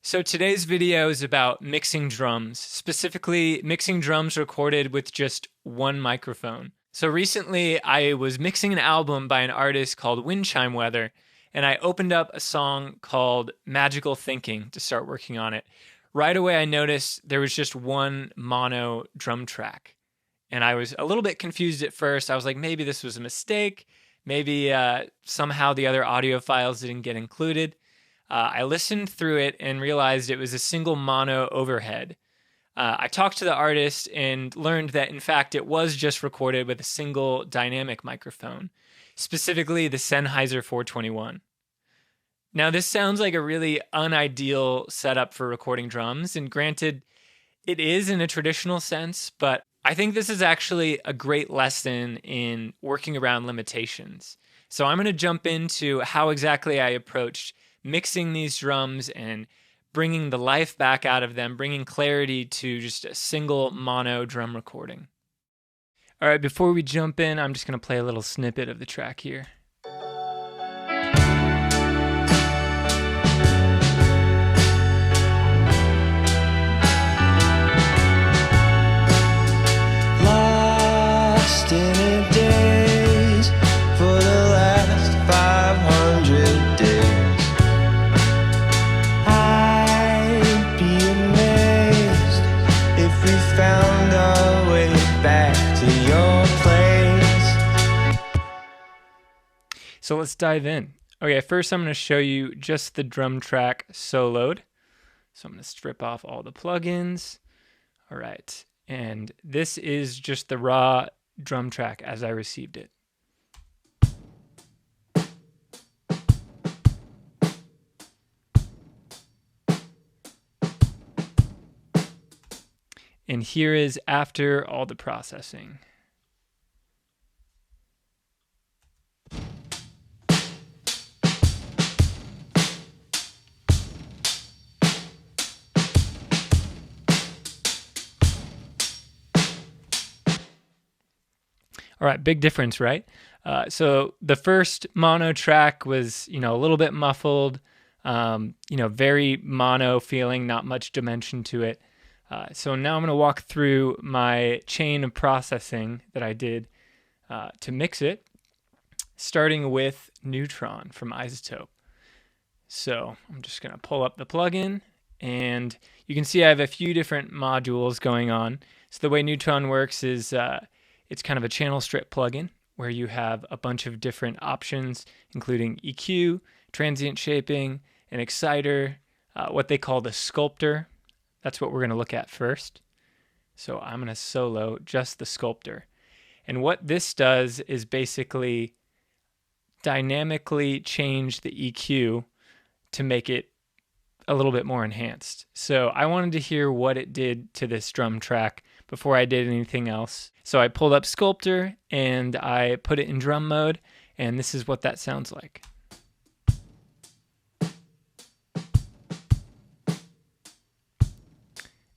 So today's video is about mixing drums, specifically mixing drums recorded with just one microphone. So recently I was mixing an album by an artist called Windchime Weather, and I opened up a song called Magical Thinking to start working on it. Right away I noticed there was just one mono drum track, and I was a little bit confused at first. I was like, maybe this was a mistake, maybe somehow the other audio files didn't get included. I listened through it and realized it was a single mono overhead. I talked to the artist and learned that, in fact, it was just recorded with a single dynamic microphone, specifically the Sennheiser 421. Now, this sounds like a really unideal setup for recording drums, and granted, it is in a traditional sense, but I think this is actually a great lesson in working around limitations. So I'm going to jump into how exactly I approached mixing these drums and bringing the life back out of them, bringing clarity to just a single mono drum recording. All right, before we jump in, I'm just going to play a little snippet of the track here. Lost in a daze for the last 500 days. I'd be amazed if we found our way back to your place. So let's dive in. Okay, first I'm going to show you just the drum track soloed. So I'm going to strip off all the plugins. All right, and this is just the raw drum track as I received it. And here is after all the processing. All right, big difference, right? So the first mono track was, a little bit muffled, very mono feeling, not much dimension to it. So now I'm going to walk through my chain of processing that I did to mix it, starting with Neutron from iZotope. So I'm just going to pull up the plugin, and you can see I have a few different modules going on. So the way Neutron works is it's kind of a channel strip plugin where you have a bunch of different options, including EQ, transient shaping, an exciter, what they call the sculptor. That's what we're going to look at first. So I'm going to solo just the sculptor. And what this does is basically dynamically change the EQ to make it a little bit more enhanced. So I wanted to hear what it did to this drum track before I did anything else. So I pulled up Sculptor and I put it in drum mode, and this is what that sounds like.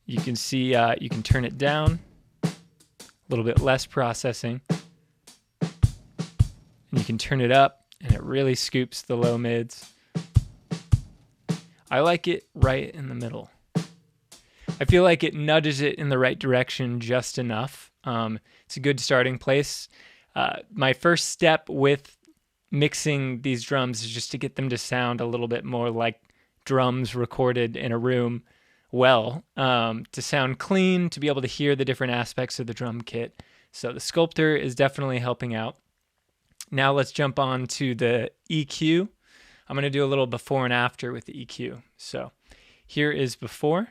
You can see you can turn it down, a little bit less processing. And you can turn it up, and it really scoops the low mids. I like it right in the middle. I feel like it nudges it in the right direction just enough. It's a good starting place. My first step with mixing these drums is just to get them to sound a little bit more like drums recorded in a room well, to sound clean, to be able to hear the different aspects of the drum kit. So the sculptor is definitely helping out. Now let's jump on to the EQ. I'm going to do a little before and after with the EQ. So here is before.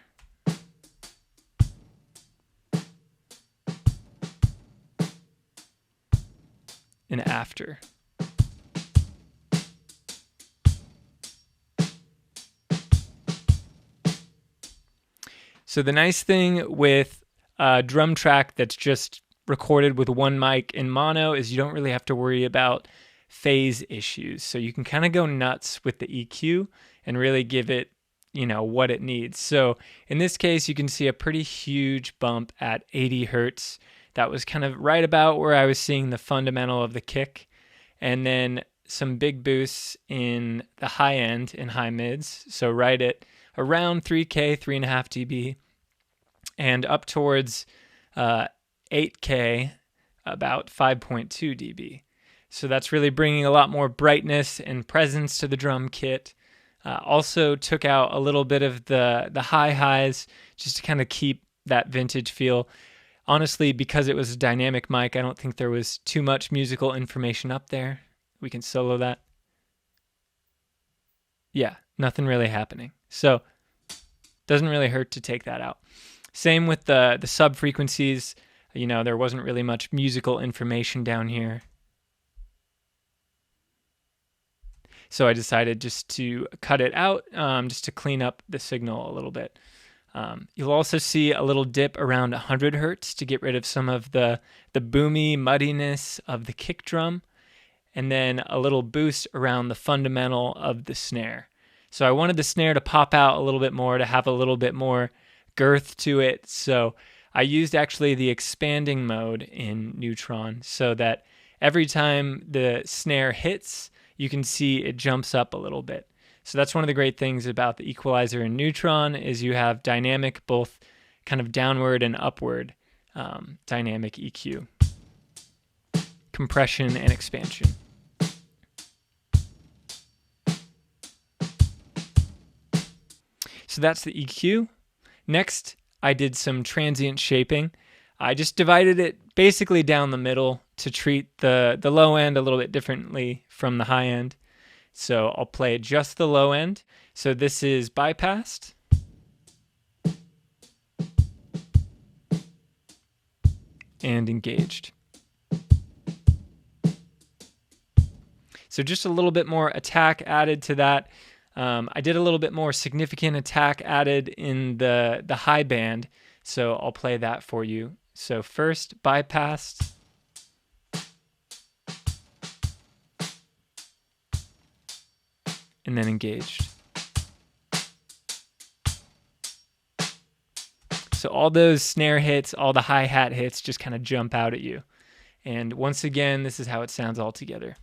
And after. So the nice thing with a drum track that's just recorded with one mic in mono is you don't really have to worry about phase issues. So you can kind of go nuts with the EQ and really give it, what it needs. So in this case, you can see a pretty huge bump at 80 hertz. That was kind of right about where I was seeing the fundamental of the kick. And then some big boosts in the high end and high mids. So right at around 3K, 3.5 dB, and up towards 8K, about 5.2 dB. So that's really bringing a lot more brightness and presence to the drum kit. Also took out a little bit of the high highs just to kind of keep that vintage feel. Honestly, because it was a dynamic mic, I don't think there was too much musical information up there. We can solo that. Yeah, nothing really happening. So doesn't really hurt to take that out. Same with the sub frequencies. You know, there wasn't really much musical information down here. So I decided just to cut it out, just to clean up the signal a little bit. You'll also see a little dip around 100 hertz to get rid of some of the boomy muddiness of the kick drum, and then a little boost around the fundamental of the snare. So I wanted the snare to pop out a little bit more, to have a little bit more girth to it. So I used actually the expanding mode in Neutron so that every time the snare hits, you can see it jumps up a little bit. So that's one of the great things about the equalizer in Neutron is you have dynamic, both kind of downward and upward dynamic EQ, compression and expansion. So that's the EQ. Next, I did some transient shaping. I just divided it basically down the middle to treat the low end a little bit differently from the high end. So I'll play just the low end. So this is bypassed. And engaged. So just a little bit more attack added to that. I did a little bit more significant attack added in the high band. So I'll play that for you. So first, bypassed. And then engaged. So all those snare hits, all the hi-hat hits just kind of jump out at you. And once again, this is how it sounds all together.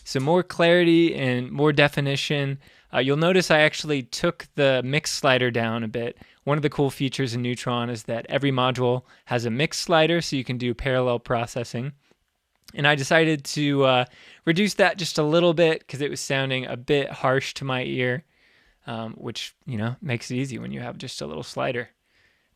So more clarity and more definition. You'll notice I actually took the mix slider down a bit. One of the cool features in Neutron is that every module has a mix slider, so you can do parallel processing. And I decided to reduce that just a little bit because it was sounding a bit harsh to my ear, which, you know, makes it easy when you have just a little slider.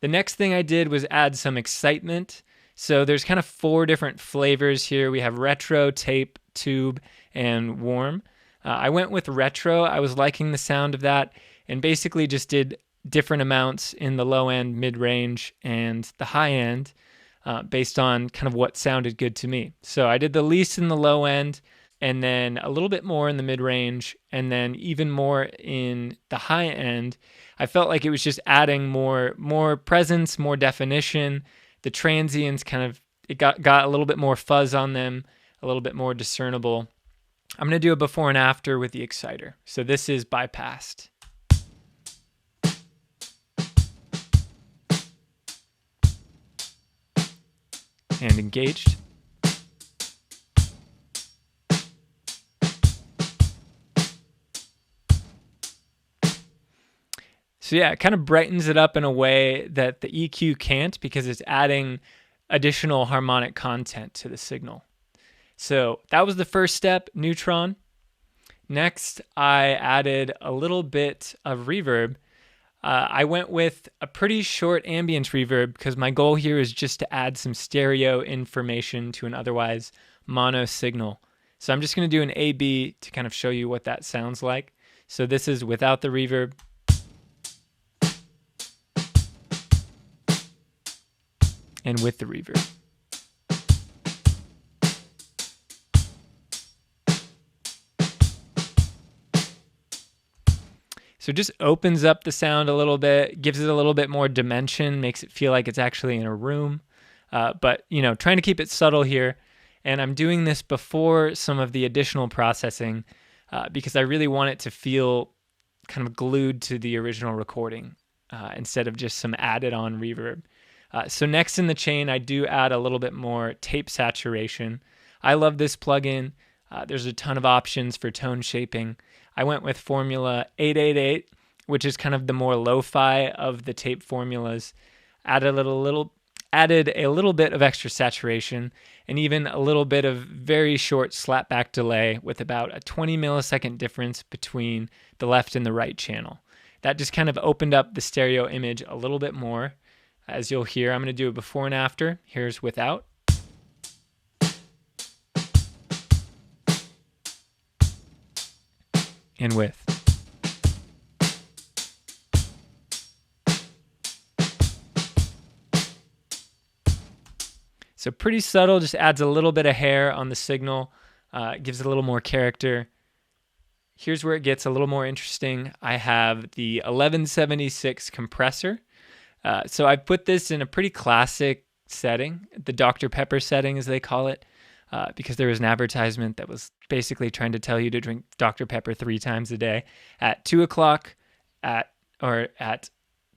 The next thing I did was add some excitement. So there's kind of 4 different flavors here. We have retro, tape, tube, and warm. I went with retro. I was liking the sound of that and basically just did different amounts in the low end, mid-range, and the high end based on kind of what sounded good to me. So I did the least in the low end and then a little bit more in the mid-range and then even more in the high end. I felt like it was just adding more presence, more definition. The transients kind of, it got a little bit more fuzz on them, a little bit more discernible. I'm going to do a before and after with the exciter. So this is bypassed. And engaged. So yeah, it kind of brightens it up in a way that the EQ can't because it's adding additional harmonic content to the signal. So that was the first step, Neutron. Next, I added a little bit of reverb. I went with a pretty short ambient reverb because my goal here is just to add some stereo information to an otherwise mono signal. So I'm just going to do an A-B to kind of show you what that sounds like. So this is without the reverb. And with the reverb. So it just opens up the sound a little bit, gives it a little bit more dimension, makes it feel like it's actually in a room. But, you know, trying to keep it subtle here. And I'm doing this before some of the additional processing because I really want it to feel kind of glued to the original recording instead of just some added on reverb. So next in the chain, I do add a little bit more tape saturation. I love this plugin. There's a ton of options for tone shaping. I went with Formula 888, which is kind of the more lo-fi of the tape formulas. Added a little bit of extra saturation and even a little bit of very short slapback delay with about a 20 millisecond difference between the left and the right channel. That just kind of opened up the stereo image a little bit more. As you'll hear, I'm going to do a before and after. Here's without. And with. So pretty subtle, just adds a little bit of hair on the signal, gives it a little more character. Here's where it gets a little more interesting. I have the 1176 compressor. So I put this in a pretty classic setting, the Dr. Pepper setting as they call it, because there was an advertisement that was basically trying to tell you to drink Dr. Pepper 3 times a day at 2 o'clock, at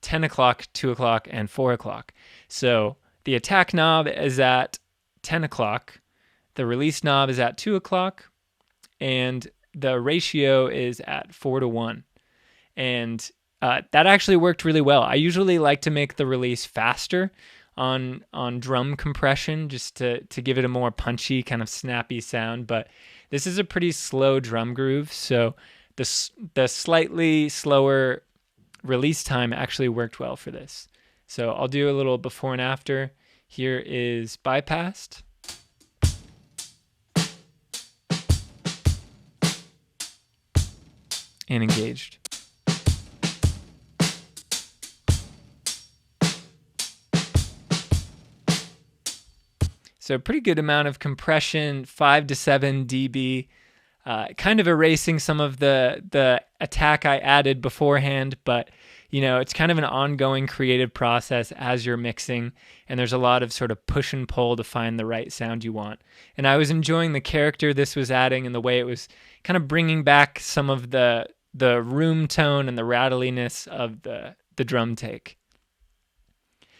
10 o'clock, 2 o'clock, and 4 o'clock. So the attack knob is at 10 o'clock, the release knob is at 2 o'clock, and the ratio is at 4:1. And that actually worked really well. I usually like to make the release faster on drum compression just to give it a more punchy, kind of snappy sound, but this is a pretty slow drum groove, so the slightly slower release time actually worked well for this. So I'll do a little before and after. Here is bypassed. And engaged. So a pretty good amount of compression, 5 to 7 dB, kind of erasing some of the attack I added beforehand, but it's kind of an ongoing creative process as you're mixing, and there's a lot of sort of push and pull to find the right sound you want. And I was enjoying the character this was adding and the way it was kind of bringing back some of the room tone and the rattliness of the drum take.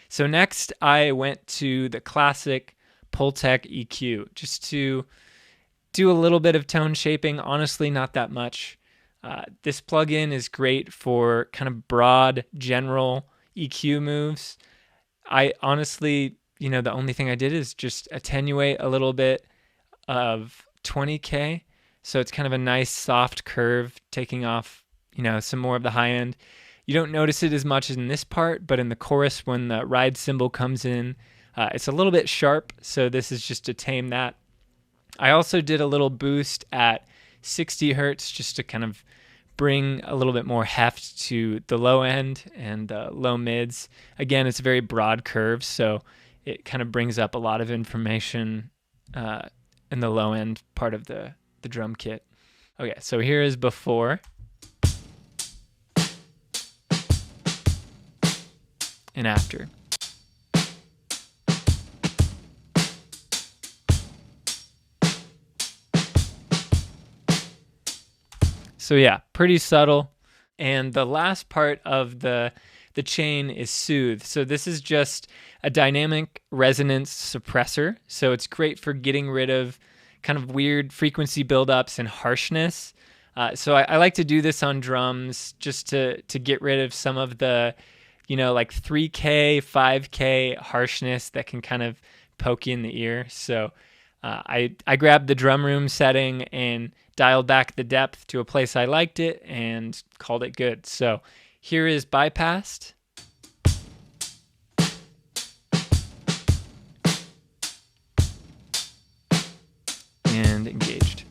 So next I went to the classic Pultec EQ just to do a little bit of tone shaping, honestly not that much. This plugin is great for kind of broad, general EQ moves. I honestly, the only thing I did is just attenuate a little bit of 20K. So it's kind of a nice soft curve taking off, some more of the high end. You don't notice it as much in this part, but in the chorus when the ride cymbal comes in, it's a little bit sharp. So this is just to tame that. I also did a little boost at 60 hertz just to kind of bring a little bit more heft to the low end and the low mids. Again, it's a very broad curve, so it kind of brings up a lot of information in the low end part of the drum kit. Okay, so here is before. And after. So yeah, pretty subtle. And the last part of the chain is Soothe. So this is just a dynamic resonance suppressor. So it's great for getting rid of kind of weird frequency buildups and harshness. So I like to do this on drums just to get rid of some of the, like 3K, 5K harshness that can kind of poke you in the ear. So I grabbed the drum room setting and dialed back the depth to a place I liked it and called it good. So here is bypassed. And engaged.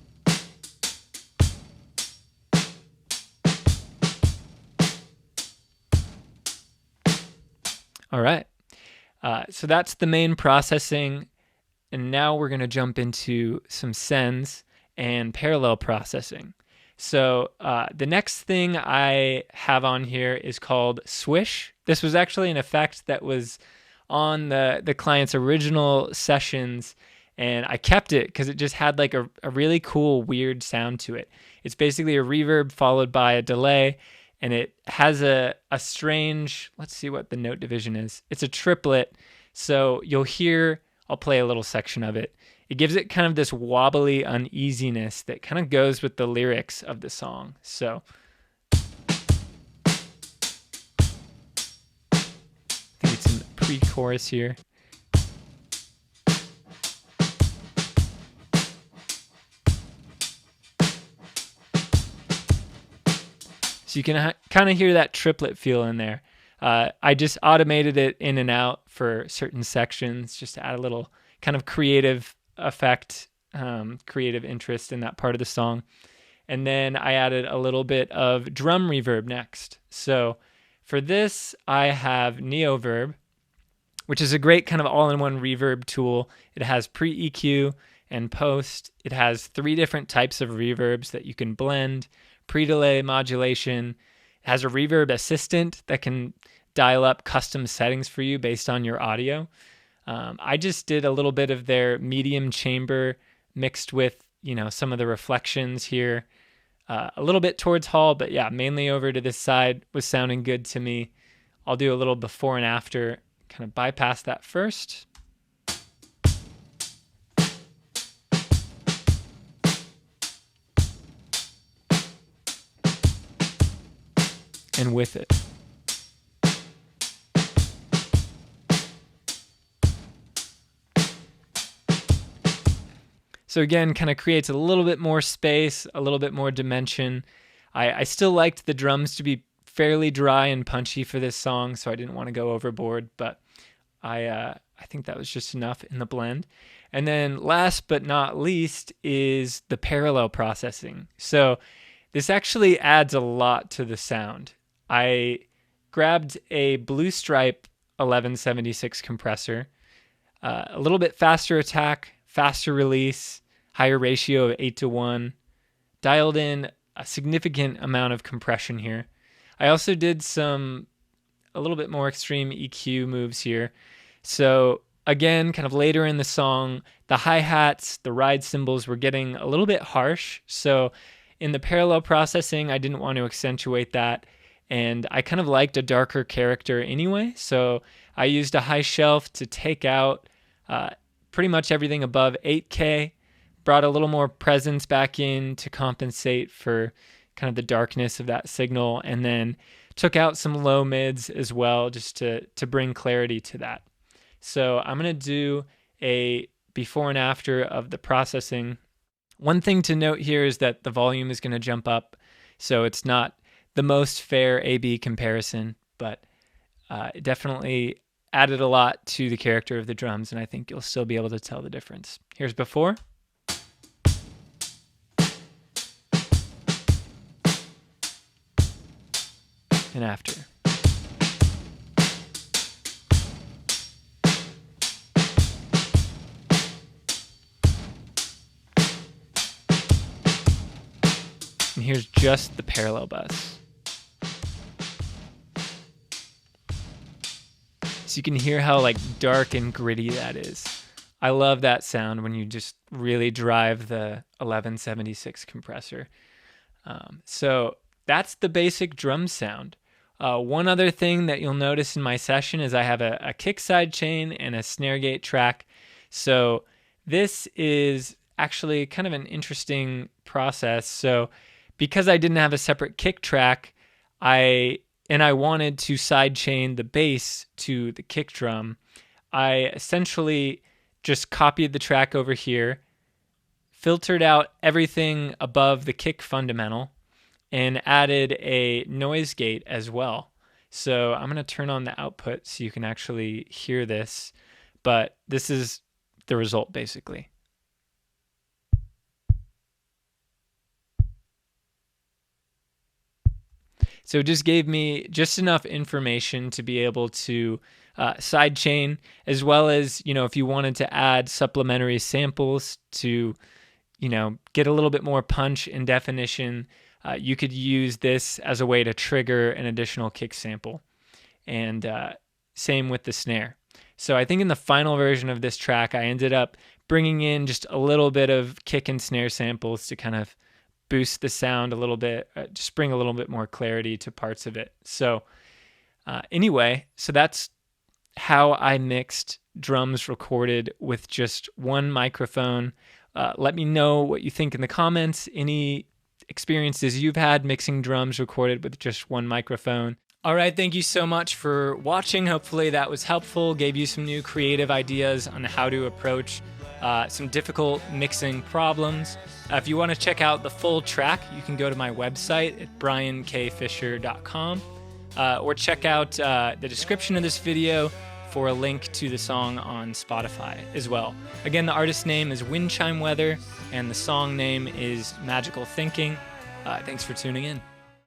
All right. So that's the main processing. And now we're going to jump into some sends and parallel processing. So the next thing I have on here is called Swish. This was actually an effect that was on the client's original sessions, and I kept it because it just had like a really cool, weird sound to it. It's basically a reverb followed by a delay, and it has a strange, let's see what the note division is. It's a triplet, So you'll hear, I'll play a little section of it. It gives it kind of this wobbly uneasiness that kind of goes with the lyrics of the song. So I think it's in the pre-chorus here. So you can kind of hear that triplet feel in there. I just automated it in and out for certain sections just to add a little kind of creative effect, creative interest in that part of the song. And then I added a little bit of drum reverb next. So for this, I have Neoverb, which is a great kind of all-in-one reverb tool. It has pre-EQ and post. It has 3 different types of reverbs that you can blend. Pre-delay modulation. It has a reverb assistant that can dial up custom settings for you based on your audio. I just did a little bit of their medium chamber mixed with, some of the reflections here. A little bit towards Hall, but yeah, mainly over to this side was sounding good to me. I'll do a little before and after, kind of bypass that first. And with it. So again, kind of creates a little bit more space, a little bit more dimension. I still liked the drums to be fairly dry and punchy for this song, so I didn't want to go overboard, but I think that was just enough in the blend. And then last but not least is the parallel processing. So this actually adds a lot to the sound. I grabbed a Blue Stripe 1176 compressor, a little bit faster attack, faster release, higher ratio of 8:1, dialed in a significant amount of compression here. I also did a little bit more extreme EQ moves here. So again, kind of later in the song, the hi-hats, the ride cymbals were getting a little bit harsh. So in the parallel processing, I didn't want to accentuate that. And I kind of liked a darker character anyway. So I used a high shelf to take out pretty much everything above 8K, brought a little more presence back in to compensate for kind of the darkness of that signal, and then took out some low mids as well just to bring clarity to that. So I'm going to do a before and after of the processing. One thing to note here is that the volume is going to jump up, so it's not the most fair A-B comparison, but it definitely added a lot to the character of the drums, and I think you'll still be able to tell the difference. Here's before. And after. And here's just the parallel bus. So you can hear how dark and gritty that is. I love that sound when you just really drive the 1176 compressor. So that's the basic drum sound. One other thing that you'll notice in my session is I have a kick side chain and a snare gate track. So this is actually kind of an interesting process. So because I didn't have a separate kick track, I wanted to sidechain the bass to the kick drum, I essentially just copied the track over here, filtered out everything above the kick fundamental, and added a noise gate as well. So I'm going to turn on the output so you can actually hear this, but this is the result basically. So it just gave me just enough information to be able to sidechain, as well as, if you wanted to add supplementary samples to, get a little bit more punch and definition, you could use this as a way to trigger an additional kick sample. And same with the snare. So I think in the final version of this track, I ended up bringing in just a little bit of kick and snare samples to kind of boost the sound a little bit, just bring a little bit more clarity to parts of it. So anyway, so that's how I mixed drums recorded with just one microphone. Let me know what you think in the comments, any experiences you've had mixing drums recorded with just one microphone. All right, thank you so much for watching. Hopefully that was helpful, gave you some new creative ideas on how to approach some difficult mixing problems. If you want to check out the full track, you can go to my website at briankfisher.com or check out the description of this video for a link to the song on Spotify as well. Again, the artist name is Wind Chime Weather, and the song name is Magical Thinking. Thanks for tuning in.